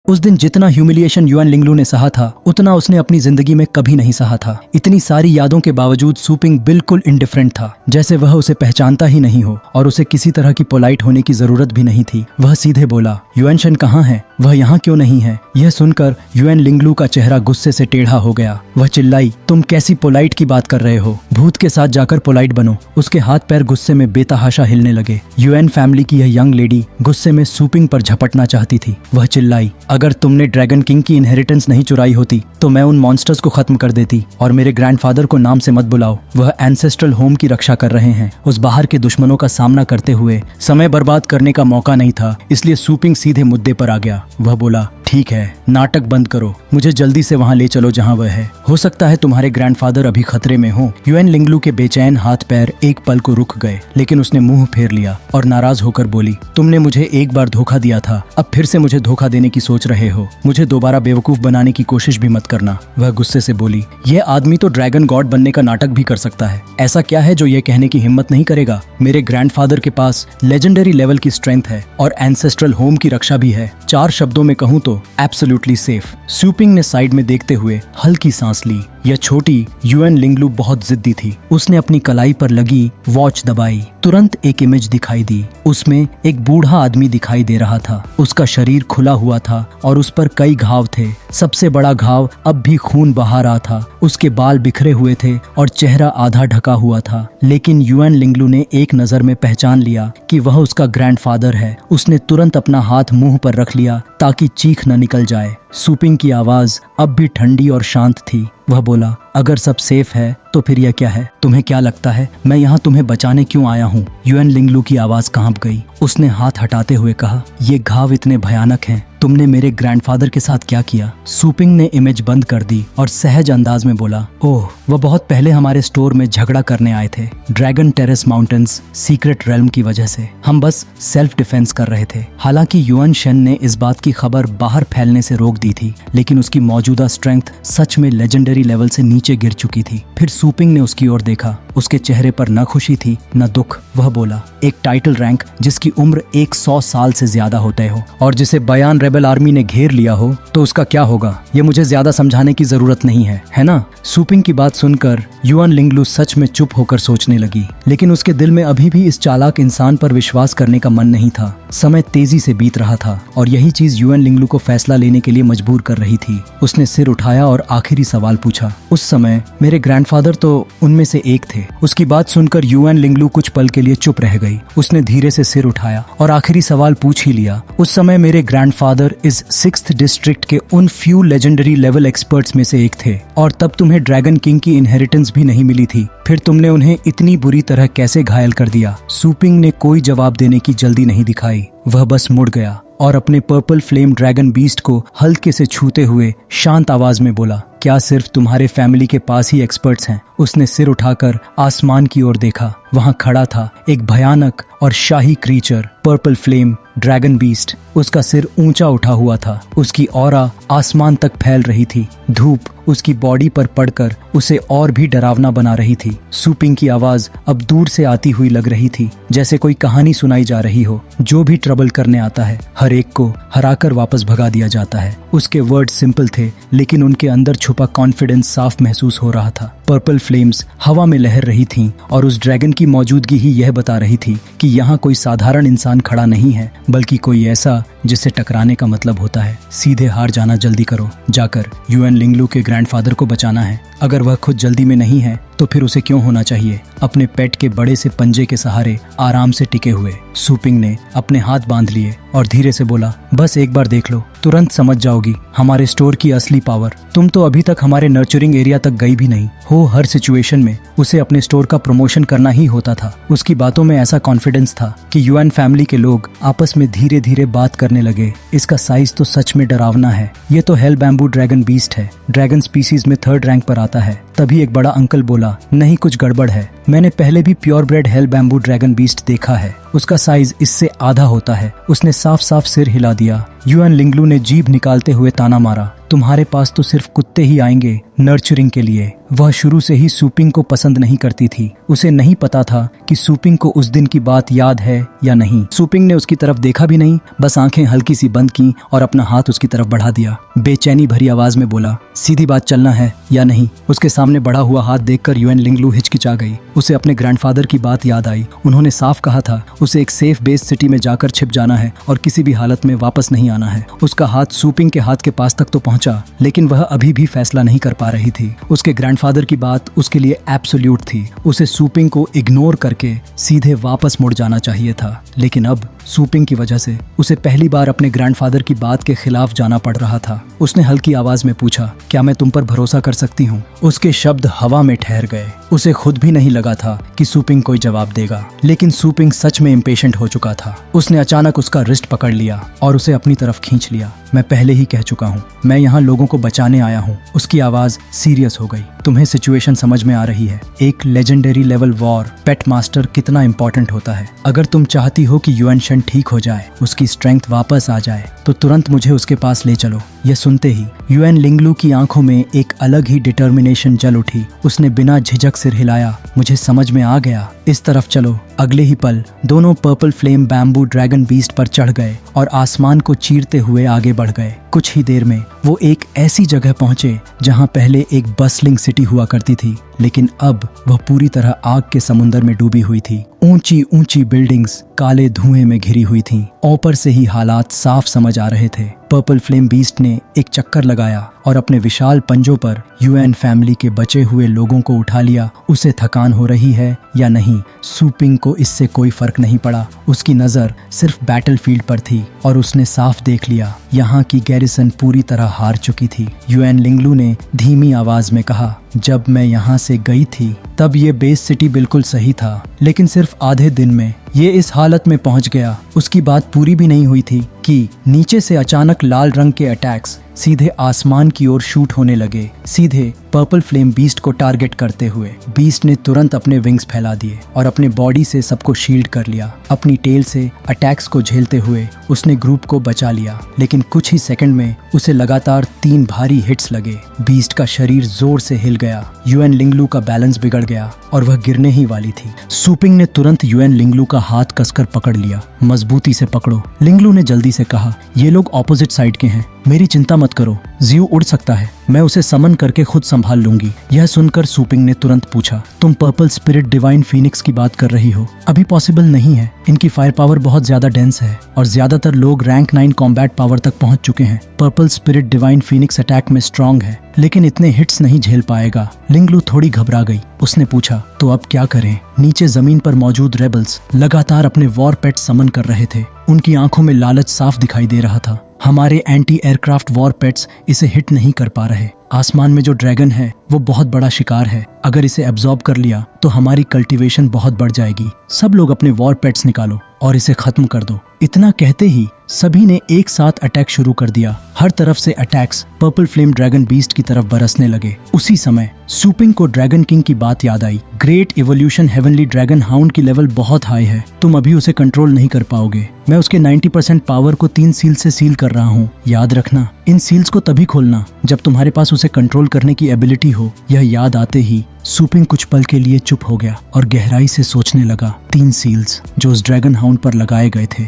उस दिन जितना ह्यूमिलिएशन युआन लिंगलू ने सहा था उतना उसने अपनी जिंदगी में कभी नहीं सहा था। इतनी सारी यादों के बावजूद सूपिंग बिल्कुल इंडिफरेंट था, जैसे वह उसे पहचानता ही नहीं हो और उसे किसी तरह की पोलाइट होने की जरूरत भी नहीं थी। वह सीधे बोला, युआन शन कहाँ है? वह यहाँ क्यों नहीं है? यह सुनकर युआन लिंगलू का चेहरा गुस्से से टेढ़ा हो गया। वह चिल्लाई, तुम कैसी पोलाइट की बात कर रहे हो? भूत के साथ जाकर पोलाइट बनो। उसके हाथ पैर गुस्से में बेतहाशा हिलने लगे। युआन फैमिली की यह यंग लेडी गुस्से में सूपिंग पर झपटना चाहती थी। वह चिल्लाई, अगर तुमने ड्रैगन किंग की इनहेरिटेंस नहीं चुराई होती तो मैं उन मॉन्स्टर्स को खत्म कर देती। और मेरे ग्रैंडफादर को नाम से मत बुलाओ, वह एंसेस्ट्रल होम की रक्षा कर रहे हैं। उस बाहर के दुश्मनों का सामना करते हुए समय बर्बाद करने का मौका नहीं था, इसलिए सूपिंग सीधे मुद्दे पर आ गया। वह बोला, ठीक है, नाटक बंद करो, मुझे जल्दी से वहाँ ले चलो जहाँ वह है। हो सकता है तुम्हारे ग्रैंडफादर अभी खतरे में हो। युआन लिंगलू के बेचैन हाथ पैर एक पल को रुक गए, लेकिन उसने मुंह फेर लिया और नाराज होकर बोली, तुमने मुझे एक बार धोखा दिया था, अब फिर से मुझे धोखा देने की सोच रहे हो। मुझे दोबारा बेवकूफ बनाने की कोशिश भी मत करना। वह गुस्से से बोली, यह आदमी तो ड्रैगन गॉड बनने का नाटक भी कर सकता है। ऐसा क्या है जो ये कहने की हिम्मत नहीं करेगा? मेरे ग्रैंडफादर के पास लेजेंडरी लेवल की स्ट्रेंथ है और एंसेस्ट्रल होम की रक्षा भी है। 4 शब्दों में कहूँ तो एब्सोल्युटली सेफ। सूपिंग ने साइड में देखते हुए हल्की सांस ली। यह छोटी युआन लिंगलू बहुत जिद्दी थी। उसने अपनी कलाई पर लगी वॉच दबाई। तुरंत एक इमेज दिखाई दी। उसमें एक बूढ़ा आदमी दिखाई दे रहा था। उसका शरीर खुला हुआ था और उस पर कई घाव थे। सबसे बड़ा घाव अब भी खून बहा रहा था। उसके बाल बिखरे हुए थे और चेहरा आधा ढका हुआ था, लेकिन युआन लिंगलू ने एक नजर में पहचान लिया कि वह उसका ग्रैंडफादर है। उसने तुरंत अपना हाथ मुंह पर रख लिया ताकि चीख न निकल जाए। सूपिंग की आवाज अब भी ठंडी और शांत थी। वह बोला, अगर सब सेफ है तो फिर यह क्या है? तुम्हें क्या लगता है मैं यहाँ तुम्हें बचाने क्यों आया हूँ? युआन लिंगलू की आवाज कांप गई। उसने हाथ हटाते हुए कहा, ये घाव इतने भयानक हैं। तुमने मेरे ग्रैंडफादर के साथ क्या किया? सूपिंग ने इमेज बंद कर दी और सहज अंदाज में बोला, ओह, वह बहुत पहले हमारे स्टोर में झगड़ा करने आए थे। Dragon terrace mountains secret realm की वजह से हम बस सेल्फ डिफेंस कर रहे थे। हालांकि युआन शन ने इस बात की खबर बाहर फैलने से रोक दी थी, लेकिन उसकी मौजूदा स्ट्रेंथ सच में लेजेंडरी लेवल से नीचे गिर चुकी थी। फिर सूपिंग ने उसकी ओर देखा। उसके चेहरे पर न खुशी थी न दुख। वह बोला, एक टाइटल रैंक जिसकी उम्र 100 साल से ज्यादा होते हो और जिसे बयान रेबल आर्मी ने घेर लिया हो तो उसका क्या होगा? ये मुझे ज्यादा समझाने की जरूरत नहीं है ना? सूपिंग की बात सुनकर युआन लिंगलू सच में चुप होकर सोचने लगी, लेकिन उसके दिल में अभी भी इस चालाक इंसान पर विश्वास करने का मन नहीं था। समय तेजी से बीत रहा था और यही चीज युआन लिंगलू को फैसला लेने के लिए मजबूर कर रही थी। उसने सिर उठाया और आखिरी सवाल पूछा, उस समय मेरे ग्रैंडफादर तो उनमें से एक थे। उसकी बात सुनकर युआन लिंगलू कुछ पल के लिए चुप रह गई। उसने धीरे से सिर उठाया और आखिरी सवाल पूछ ही लिया, उस समय मेरे ग्रैंडफादर इस 6th डिस्ट्रिक्ट के उन फ्यू लेजेंडरी लेवल एक्सपर्ट्स में से एक थे और तब तुम्हें ड्रैगन किंग की इनहेरिटेंस भी नहीं मिली थी। फिर तुमने उन्हें इतनी बुरी तरह कैसे घायल कर दिया? सूपिंग ने कोई जवाब देने की जल्दी नहीं दिखाई। वह बस मुड़ गया और अपने पर्पल फ्लेम ड्रैगन बीस्ट को हल्के से छूते हुए शांत आवाज में बोला, क्या सिर्फ तुम्हारे फैमिली के पास ही एक्सपर्ट्स हैं? उसने सिर उठाकर आसमान की ओर देखा। वहां खड़ा था एक भयानक और शाही creature, purple flame dragon beast. उसका सिर ऊंचा उठा हुआ था। उसकी ऑरा आसमान तक फैल रही थी। धूप उसकी बॉडी पर पड़कर उसे और भी डरावना बना रही थी। सूपिंग की आवाज अब दूर से आती हुई लग रही थी, जैसे कोई कहानी सुनाई जा रही हो। जो भी ट्रबल करने आता है हर एक को हराकर वापस भगा दिया जाता है। उसके वर्ड सिंपल थे, लेकिन उनके अंदर छुपा कॉन्फिडेंस साफ महसूस हो रहा था। पर्पल फ्लेम्स हवा में लहर रही थीं और उस ड्रैगन की मौजूदगी ही यह बता रही थी कि यहाँ कोई साधारण इंसान खड़ा नहीं है, बल्कि कोई ऐसा जिससे टकराने का मतलब होता है सीधे हार जाना। जल्दी करो, जाकर युआन लिंगलू के ग्रैंडफादर को बचाना है। अगर वह खुद जल्दी में नहीं है तो फिर उसे क्यों होना चाहिए? अपने पेट के बड़े से पंजे के सहारे आराम से टिके हुए सूपिंग ने अपने हाथ बांध लिए और धीरे से बोला, बस एक बार देख लो, तुरंत समझ जाओगी हमारे स्टोर की असली पावर। तुम तो अभी तक हमारे नर्चरिंग एरिया तक गई भी नहीं हो। हर सिचुएशन में उसे अपने स्टोर का प्रमोशन करना ही होता था। उसकी बातों में ऐसा कॉन्फिडेंस था कि युआन फैमिली के लोग आपस में धीरे धीरे बात करने लगे। इसका साइज तो सच में डरावना है। ये तो हेल बैम्बू ड्रैगन बीस्ट है, ड्रैगन स्पीसीज में 3rd रैंक पर आता है। तभी एक बड़ा अंकल बोला, नहीं, कुछ गड़बड़ है। मैंने पहले भी pure bread hello bamboo dragon beast देखा है, उसका साइज इससे आधा होता है। उसने साफ साफ सिर हिला दिया। युआन लिंगलू ने जीभ निकालते हुए ताना मारा, तुम्हारे पास तो सिर्फ कुत्ते ही आएंगे नर्चरिंग के लिए। वह शुरू से ही सूपिंग को पसंद नहीं करती थी। उसे नहीं पता था कि सूपिंग को उस दिन की बात याद है या नहीं। सूपिंग ने उसकी तरफ देखा भी नहीं, बस आंखें हल्की सी बंद की और अपना हाथ उसकी तरफ बढ़ा दिया। बेचैनी भरी आवाज में बोला, सीधी बात चलना है या नहीं। उसके सामने बढ़ा हुआ हाथ देखकर युएन लिंगलू हिचकिचा गई। उसे अपने ग्रैंडफादर की बात याद आई। उन्होंने साफ कहा था उसे एक सेफ बेस सिटी में जाकर छिप जाना है और किसी भी हालत में वापस नहीं आना है। उसका हाथ सूपिंग के हाथ के पास तक तो पहुंचा, लेकिन वह अभी भी फैसला नहीं कर पा रही थी। उसके ग्रैंडफादर की बात उसके लिए एब्सोल्यूट थी। उसे सूपिंग को इग्नोर करके सीधे वापस मुड़ जाना चाहिए था, लेकिन अब सूपिंग की वजह से उसे पहली बार अपने ग्रैंडफादर की बात के खिलाफ जाना पड़ रहा था। उसने हल्की आवाज में पूछा, क्या मैं तुम पर भरोसा कर सकती हूँ? उसके शब्द हवा में ठहर गए। उसे खुद भी नहीं लगा था कि सूपिंग कोई जवाब देगा, लेकिन सूपिंग सच में इम्पेशेंट हो चुका था। उसने अचानक उसका रिस्ट पकड़ लिया और उसे अपनी तरफ खींच लिया। मैं पहले ही कह चुका हूँ, मैं यहाँ लोगों को बचाने आया हूँ। उसकी आवाज सीरियस हो गई। तुम्हें सिचुएशन समझ में आ रही है। एक लेजेंडरी लेवल वॉर पेट मास्टर कितना इंपॉर्टेंट होता है। अगर तुम चाहती हो कि युएन शन ठीक हो जाए, उसकी स्ट्रेंथ वापस आ जाए, तो तुरंत मुझे उसके पास ले चलो। यह सुनते ही युएन लिंगलू की आंखों में एक अलग ही डिटर्मिनेशन जल उठी। उसने बिना झिझक सिर हिलाया, मुझे समझ में आ गया, इस तरफ चलो। अगले ही पल दोनों purple flame bamboo dragon beast पर चढ़ गए और आसमान को चीरते हुए आगे बढ़ गए। कुछ ही देर में वो एक ऐसी जगह पहुंचे जहां पहले एक बस्लिंग सिटी हुआ करती थी, लेकिन अब वह पूरी तरह आग के समुंदर में डूबी हुई थी। ऊंची ऊंची बिल्डिंग्स काले धुएं में घिरी हुई थीं। ऊपर से ही हालात साफ समझ आ रहे थे। पर्पल फ्लेम बीस्ट ने एक चक्कर लगाया और अपने विशाल पंजों पर युएन फैमिली के बचे हुए लोगों को उठा लिया। उसे थकान हो रही है या नहीं, सूपिंग को इससे कोई फर्क नहीं पड़ा। उसकी नजर सिर्फ बैटलफील्ड पर थी और उसने साफ देख लिया, यहाँ की गैरिसन पूरी तरह हार चुकी थी। युएन लिंगलू ने धीमी आवाज में कहा, जब मैं यहाँ से गई थी तब ये बेस सिटी बिल्कुल सही था, लेकिन सिर्फ आधे दिन में ये इस हालत में पहुंच गया। उसकी बात पूरी भी नहीं हुई थी कि नीचे से अचानक लाल रंग के अटैक्स सीधे आसमान की ओर शूट होने लगे, सीधे पर्पल फ्लेम बीस्ट को टारगेट करते हुए। बीस्ट ने तुरंत अपने विंग्स फैला दिए और अपने बॉडी से सबको शील्ड कर लिया। अपनी टेल से अटैक्स को झेलते हुए उसने ग्रुप को बचा लिया, लेकिन कुछ ही सेकंड में उसे लगातार 3 भारी हिट्स लगे। बीस्ट का शरीर जोर से हिल गया। युएन लिंगलू का बैलेंस बिगड़ गया और वह गिरने ही वाली थी। सूपिंग ने तुरंत युएन लिंगलू का हाथ कसकर पकड़ लिया। मजबूती से पकड़ो, लिंगलू ने जल्दी से कहा। ये लोग ऑपोजिट साइड के हैं, मेरी चिंता मत करो। ज़्यू उड़ सकता है, मैं उसे समन करके खुद संभाल लूंगी। यह सुनकर सूपिंग ने तुरंत पूछा, तुम पर्पल स्पिरिट डिवाइन फीनिक्स की बात कर रही हो? अभी पॉसिबल नहीं है, इनकी फायर पावर बहुत ज्यादा डेंस है और ज्यादातर लोग रैंक 9 कॉम्बैट पावर तक पहुंच चुके हैं। Purple spirit divine Phoenix attack में स्ट्रांग है, लेकिन इतने हिट्स नहीं झेल पाएगा। लिंगलू थोड़ी घबरा गई। उसने पूछा, तो अब क्या करें? नीचे जमीन पर मौजूद रेबल्स लगातार अपने वॉर पेट समन कर रहे थे। उनकी आंखों में लालच साफ दिखाई दे रहा था। हमारे एंटी एयरक्राफ्ट वॉर पेट्स इसे हिट नहीं कर पा रहे। आसमान में जो ड्रैगन है वो बहुत बड़ा शिकार है। अगर इसे एब्जॉर्ब कर लिया तो हमारी कल्टीवेशन बहुत बढ़ जाएगी। सब लोग अपने वॉर पेट्स निकालो और इसे खत्म कर दो। इतना कहते ही सभी ने एक साथ अटैक शुरू कर दिया। हर तरफ से attacks purple flame dragon beast की तरफ बरसने लगे। उसी समय सूपिंग को ड्रैगन किंग की बात याद आई। Great evolution heavenly dragon hound की लेवल बहुत हाई है, तुम अभी उसे कंट्रोल नहीं कर पाओगे। मैं उसके 90% पावर को 3 सील से सील कर रहा हूँ। याद रखना, इन सील्स को तभी खोलना जब तुम्हारे पास उसे कंट्रोल करने की एबिलिटी हो। यह याद आते ही सूपिंग कुछ पल के लिए चुप हो गया और गहराई से सोचने लगा। 3 सील्स जो उस ड्रैगन हाउंड पर लगाए गए थे,